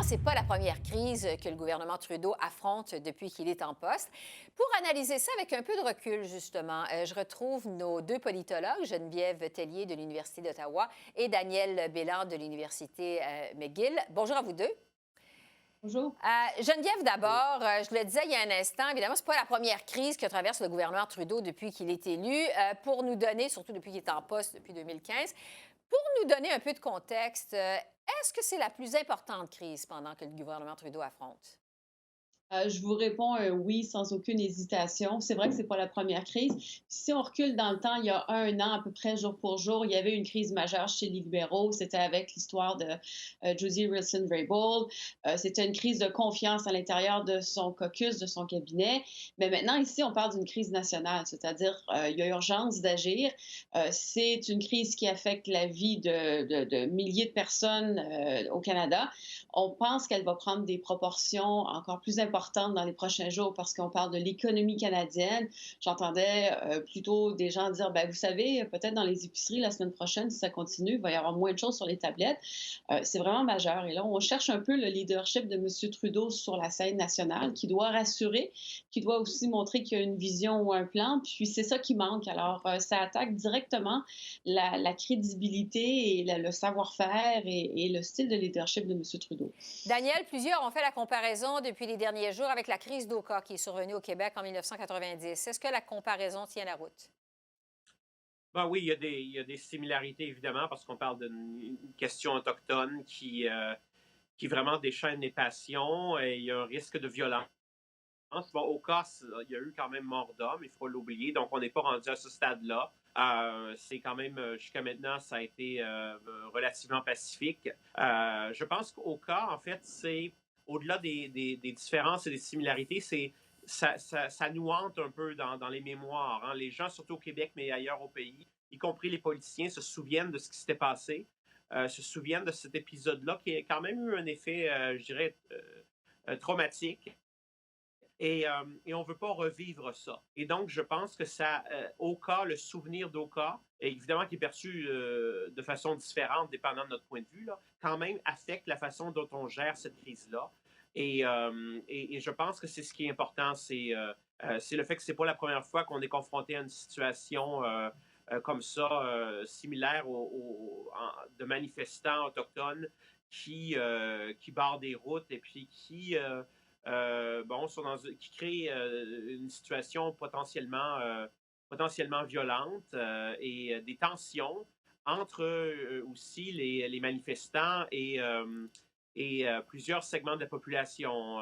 c'est pas la première crise que le gouvernement Trudeau affronte depuis qu'il est en poste. Pour analyser ça avec un peu de recul, justement, je retrouve nos deux politologues, Geneviève Tellier de l'Université d'Ottawa et Daniel Bélan de l'Université McGill. Bonjour à vous deux. Bonjour. Geneviève, d'abord, je le disais il y a un instant, évidemment, ce n'est pas la première crise que traverse le gouvernement Trudeau depuis qu'il est élu. Pour nous donner, surtout depuis qu'il est en poste depuis 2015, pour nous donner un peu de contexte, est-ce que c'est la plus importante crise pendant que le gouvernement Trudeau affronte? Je vous réponds oui sans aucune hésitation. C'est vrai que c'est pas la première crise. Si on recule dans le temps, il y a un an à peu près, jour pour jour, il y avait une crise majeure chez les libéraux. C'était avec l'histoire de Josie Wilson-Raybould. C'était une crise de confiance à l'intérieur de son caucus, de son cabinet. Mais maintenant, ici, on parle d'une crise nationale, c'est-à-dire il y a urgence d'agir. C'est une crise qui affecte la vie de milliers de personnes au Canada. On pense qu'elle va prendre des proportions encore plus importantes dans les prochains jours parce qu'on parle de l'économie canadienne. J'entendais plutôt des gens dire, ben, vous savez, peut-être dans les épiceries la semaine prochaine, si ça continue, il va y avoir moins de choses sur les tablettes. C'est vraiment majeur. Et là, on cherche un peu le leadership de M. Trudeau sur la scène nationale qui doit rassurer, qui doit aussi montrer qu'il y a une vision ou un plan. Puis c'est ça qui manque. Alors, ça attaque directement la crédibilité et le savoir-faire et le style de leadership de M. Trudeau. Daniel, plusieurs ont fait la comparaison depuis les derniers jours avec la crise d'Oka qui est survenue au Québec en 1990. Est-ce que la comparaison tient la route? Ben oui, il y a des similarités, évidemment, parce qu'on parle d'une question autochtone qui vraiment déchaîne les passions et il y a un risque de violence. Bon, au cas, il y a eu quand même mort d'homme, il faut l'oublier, donc on n'est pas rendu à ce stade-là. C'est quand même, jusqu'à maintenant, ça a été relativement pacifique. Je pense qu'au cas, en fait, c'est au-delà des différences et des similarités, ça nous hante un peu dans les mémoires. Hein. Les gens, surtout au Québec, mais ailleurs au pays, y compris les politiciens, se souviennent de ce qui s'était passé, se souviennent de cet épisode-là qui a quand même eu un effet, je dirais, traumatique. Et on ne veut pas revivre ça. Et donc, je pense que ça, Oka, le souvenir d'Oka, évidemment qui est perçu de façon différente, dépendant de notre point de vue, là, quand même affecte la façon dont on gère cette crise-là. Et je pense que c'est ce qui est important, c'est le fait que c'est pas la première fois qu'on est confronté à une situation comme ça, similaire de manifestants autochtones qui barrent des routes et puis qui crée une situation potentiellement violente et des tensions entre aussi les manifestants et plusieurs segments de la population.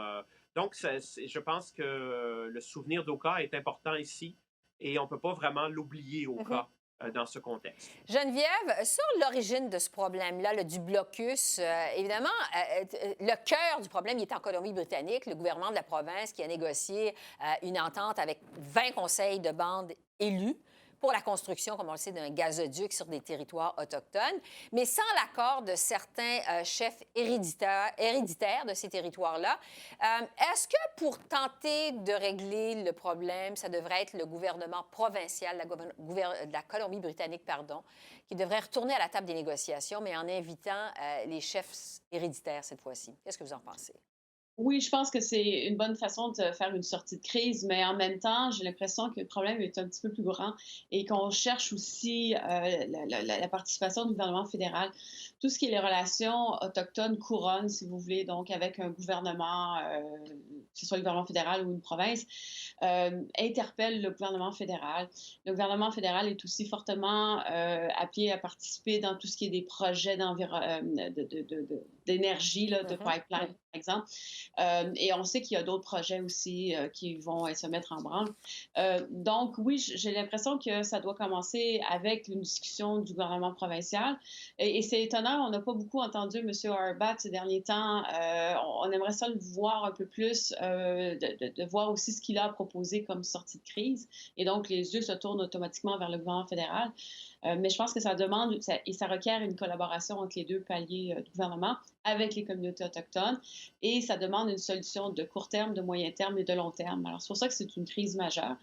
Donc, je pense que le souvenir d'Oka est important ici et on ne peut pas vraiment l'oublier, Oka, dans ce contexte. Geneviève, sur l'origine de ce problème-là, du blocus, évidemment, le cœur du problème il est en Colombie-Britannique, le gouvernement de la province qui a négocié une entente avec 20 conseils de bande élus pour la construction, comme on le sait, d'un gazoduc sur des territoires autochtones, mais sans l'accord de certains chefs héréditaires de ces territoires-là. Est-ce que pour tenter de régler le problème, ça devrait être le gouvernement provincial de la Colombie-Britannique, pardon, qui devrait retourner à la table des négociations, mais en invitant les chefs héréditaires cette fois-ci? Qu'est-ce que vous en pensez? Oui, je pense que c'est une bonne façon de faire une sortie de crise, mais en même temps, j'ai l'impression que le problème est un petit peu plus grand et qu'on cherche aussi la participation du gouvernement fédéral. Tout ce qui est les relations autochtones couronnes, si vous voulez, donc avec un gouvernement, que ce soit le gouvernement fédéral ou une province, interpelle le gouvernement fédéral. Le gouvernement fédéral est aussi fortement appelé à participer dans tout ce qui est des projets d'énergie, de pipeline, par exemple. Et on sait qu'il y a d'autres projets aussi qui vont se mettre en branle. Donc, oui, j'ai l'impression que ça doit commencer avec une discussion du gouvernement provincial. Et c'est étonnant, on n'a pas beaucoup entendu M. Arbat ces derniers temps. On aimerait ça le voir un peu plus, de voir aussi ce qu'il a proposé comme sortie de crise. Et donc, les yeux se tournent automatiquement vers le gouvernement fédéral. Mais je pense que ça demande et ça requiert une collaboration entre les deux paliers du gouvernement avec les communautés autochtones et ça demande une solution de court terme, de moyen terme et de long terme. Alors, c'est pour ça que c'est une crise majeure.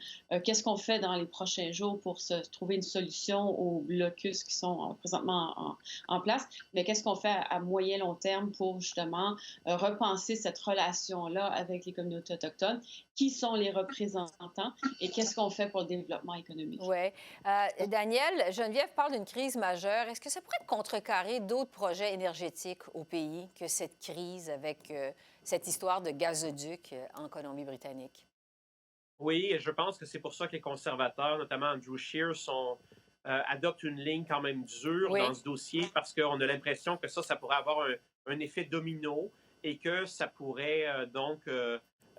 Qu'est-ce qu'on fait dans les prochains jours pour se trouver une solution aux blocus qui sont présentement en place? Mais qu'est-ce qu'on fait à moyen long terme pour justement repenser cette relation-là avec les communautés autochtones? Qui sont les représentants et qu'est-ce qu'on fait pour le développement économique? Oui. Daniel, Geneviève parle d'une crise majeure. Est-ce que ça pourrait contrecarrer d'autres projets énergétiques au pays que cette crise avec cette histoire de gazoduc en Colombie-Britannique? Oui, et je pense que c'est pour ça que les conservateurs, notamment Andrew Scheer, adoptent une ligne quand même dure Oui. dans ce dossier parce qu'on a l'impression que ça pourrait avoir un effet domino et que ça pourrait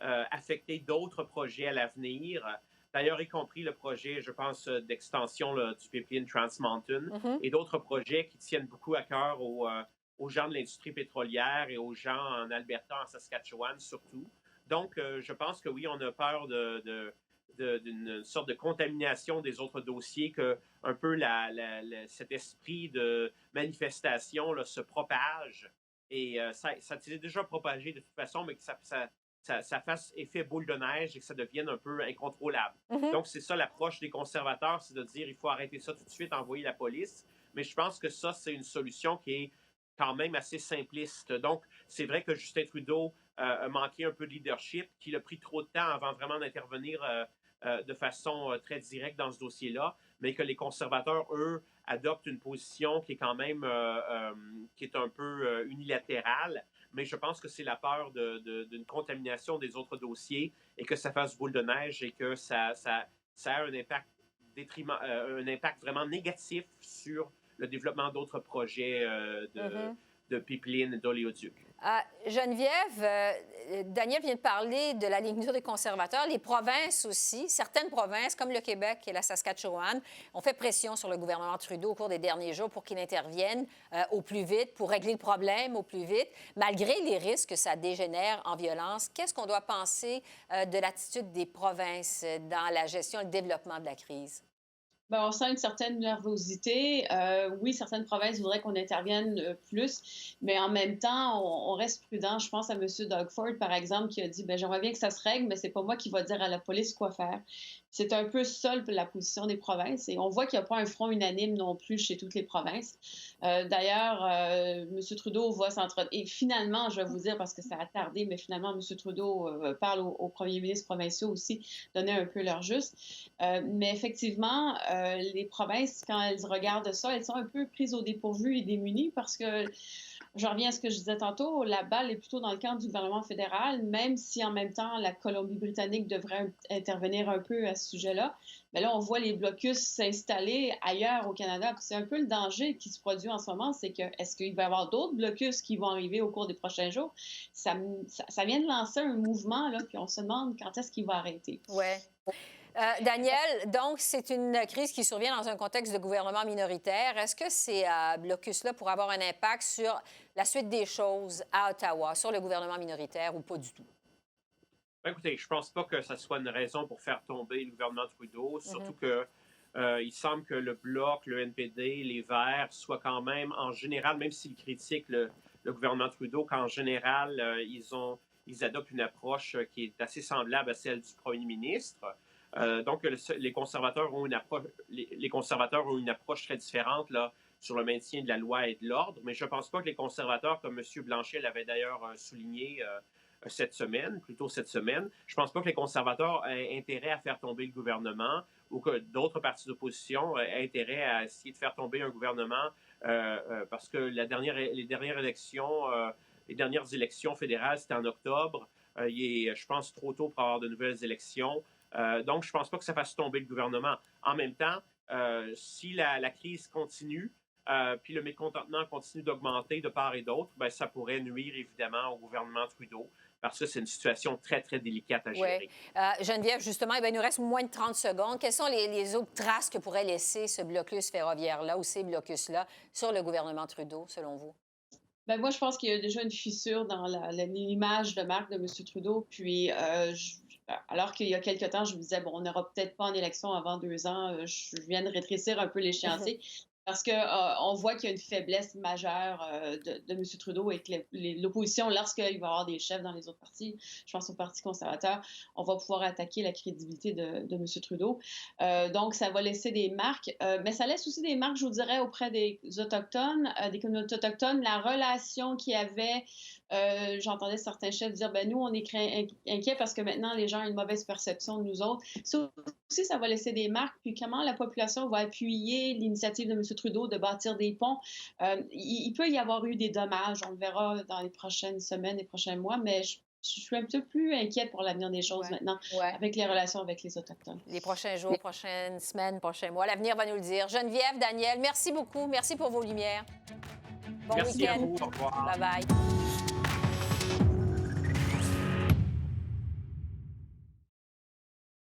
affecter d'autres projets à l'avenir. D'ailleurs, y compris le projet, je pense, d'extension du pipeline Trans Mountain et d'autres projets qui tiennent beaucoup à cœur aux gens de l'industrie pétrolière et aux gens en Alberta, en Saskatchewan surtout. Donc, je pense que oui, on a peur d'une sorte de contamination des autres dossiers, que un peu cet esprit de manifestation là, se propage. Et ça s'est déjà propagé de toute façon, mais que ça fasse effet boule de neige et que ça devienne un peu incontrôlable. Donc, c'est ça l'approche des conservateurs, c'est de dire il faut arrêter ça tout de suite, envoyer la police. Mais je pense que ça, c'est une solution qui est quand même assez simpliste. Donc, c'est vrai que Justin Trudeau a manqué un peu de leadership, qu'il a pris trop de temps avant vraiment d'intervenir de façon très directe dans ce dossier-là, mais que les conservateurs, eux, adoptent une position qui est quand même qui est un peu unilatérale. Mais je pense que c'est la peur d'une contamination des autres dossiers et que ça fasse boule de neige et que ça a un impact un impact vraiment négatif sur le développement d'autres projets de pipeline et d'oléoducs. Geneviève, Daniel vient de parler de la ligne dure des conservateurs. Les provinces aussi, certaines provinces, comme le Québec et la Saskatchewan, ont fait pression sur le gouvernement Trudeau au cours des derniers jours pour qu'il intervienne au plus vite, pour régler le problème au plus vite. Malgré les risques que ça dégénère en violence, qu'est-ce qu'on doit penser de l'attitude des provinces dans la gestion et le développement de la crise? Ben, on sent une certaine nervosité. Oui, certaines provinces voudraient qu'on intervienne plus, mais en même temps, on reste prudent. Je pense à M. Doug Ford, par exemple, qui a dit ben, j'aimerais bien que ça se règle, mais c'est pas moi qui va dire à la police quoi faire. C'est un peu ça la position des provinces. Et on voit qu'il n'y a pas un front unanime non plus chez toutes les provinces. D'ailleurs, M. Trudeau va s'entretenir. Et finalement, je vais vous dire, parce que ça a tardé, mais finalement, M. Trudeau parle aux premiers ministres provinciaux aussi, donner un peu leur juste. Mais effectivement, les provinces, quand elles regardent ça, elles sont un peu prises au dépourvu et démunies parce que, je reviens à ce que je disais tantôt, la balle est plutôt dans le camp du gouvernement fédéral, même si en même temps la Colombie-Britannique devrait intervenir un peu à ce sujet-là. Mais là, on voit les blocus s'installer ailleurs au Canada. C'est un peu le danger qui se produit en ce moment, c'est que est-ce qu'il va y avoir d'autres blocus qui vont arriver au cours des prochains jours? Ça vient de lancer un mouvement, là, puis on se demande quand est-ce qu'il va arrêter. Oui. Daniel, donc, c'est une crise qui survient dans un contexte de gouvernement minoritaire. Est-ce que ces blocus-là pourraient avoir un impact sur la suite des choses à Ottawa, sur le gouvernement minoritaire ou pas du tout? Ben, écoutez, je ne pense pas que ça soit une raison pour faire tomber le gouvernement Trudeau, surtout que il semble que le Bloc, le NPD, les Verts soient quand même, en général, même s'ils critiquent le gouvernement Trudeau, qu'en général, ils adoptent une approche qui est assez semblable à celle du premier ministre. Donc, les conservateurs ont une approche très différente là, sur le maintien de la loi et de l'ordre, mais je ne pense pas que les conservateurs, comme M. Blanchet l'avait d'ailleurs souligné plutôt cette semaine, je ne pense pas que les conservateurs aient intérêt à faire tomber le gouvernement ou que d'autres partis d'opposition aient intérêt à essayer de faire tomber un gouvernement parce que les dernières élections fédérales, c'était en octobre. Il est, je pense, trop tôt pour avoir de nouvelles élections. Donc, je ne pense pas que ça fasse tomber le gouvernement. En même temps, si la crise continue, puis le mécontentement continue d'augmenter de part et d'autre, ben, ça pourrait nuire évidemment au gouvernement Trudeau parce que c'est une situation très, très délicate à gérer. Oui. Geneviève, justement, il nous reste moins de 30 secondes. Quelles sont les autres traces que pourrait laisser ce blocus ferroviaire-là ou ces blocus-là sur le gouvernement Trudeau, selon vous? Ben moi, je pense qu'il y a déjà une fissure dans l'image de marque de M. Trudeau. Puis, Alors qu'il y a quelque temps, je me disais, bon, on n'aura peut-être pas en élection avant 2 ans. Je viens de rétrécir un peu l'échéancier. Parce qu'on voit qu'il y a une faiblesse majeure de M. Trudeau et que l'opposition, lorsqu'il va y avoir des chefs dans les autres partis, je pense au Parti conservateur, on va pouvoir attaquer la crédibilité de M. Trudeau. Donc, ça va laisser des marques, mais ça laisse aussi des marques, je vous dirais, auprès des Autochtones, des communautés autochtones. La relation qu'il y avait, j'entendais certains chefs dire, ben nous, on est inquiets parce que maintenant, les gens ont une mauvaise perception de nous autres. Ça aussi, ça va laisser des marques. Puis comment la population va appuyer l'initiative de M. Trudeau de bâtir des ponts. Il peut y avoir eu des dommages, on le verra dans les prochaines semaines, les prochains mois, mais je suis un petit peu plus inquiète pour l'avenir des choses maintenant avec les relations avec les Autochtones. Les prochains jours, prochaines semaines, prochains mois, l'avenir va nous le dire. Geneviève, Daniel, merci beaucoup. Merci pour vos lumières. Bon Merci week-end. à vous. Au revoir. Bye-bye.